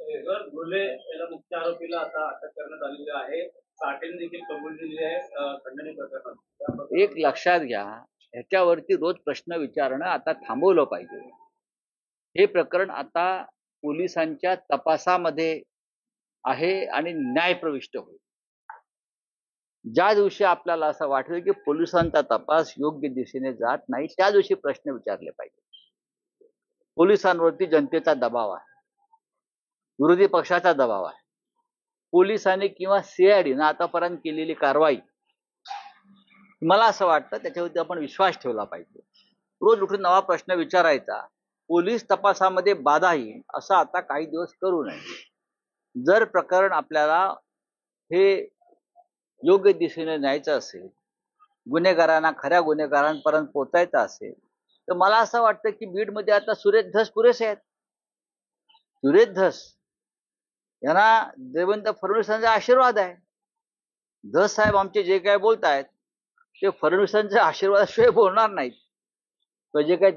Sir, Ghule याला मुख्य आरोपीला आता अटक करण्यात आलेली आहे. साठेने देखील कबुली दिली आहे खंडणी प्रकरणात. एक लक्षात घ्या, ह्याच्यावरती रोज प्रश्न विचारणं आता थांबवलं पाहिजे. हे प्रकरण आता पोलिसांच्या तपासामध्ये आहे आणि न्याय प्रविष्ट होईल. ज्या दिवशी आपल्याला असं वाटेल की पोलिसांचा तपास योग्य दिशेने जात नाही, त्या दिवशी प्रश्न विचारले पाहिजे. पोलिसांवरती जनतेचा दबाव आहे, विरोधी पक्षाचा दबाव आहे. पोलिसांनी किंवा सीआयडीनं आतापर्यंत केलेली कारवाई, मला असं वाटतं त्याच्यावरती आपण विश्वास ठेवला पाहिजे. रोज उठून नवा प्रश्न विचारायचा, पोलीस तपासामध्ये बाधा येईल असं आता काही दिवस करू नये. जर प्रकरण आपल्याला हे योग्य दिशेने न्यायचं असेल, गुन्हेगारांना खऱ्या गुन्हेगारांपर्यंत पोहोचायचं असेल, तर मला असं वाटतं की बीडमध्ये आता सुरेश धस पुरेसे आहेत. सुरेश धस यांना देवेंद्र फडणवीसांचा आशीर्वाद आहे. धस साहेब आमचे जे काय बोलतायत ते फडणवीसांच्या आशीर्वादाशिवाय बोलणार नाहीत. तो जे काही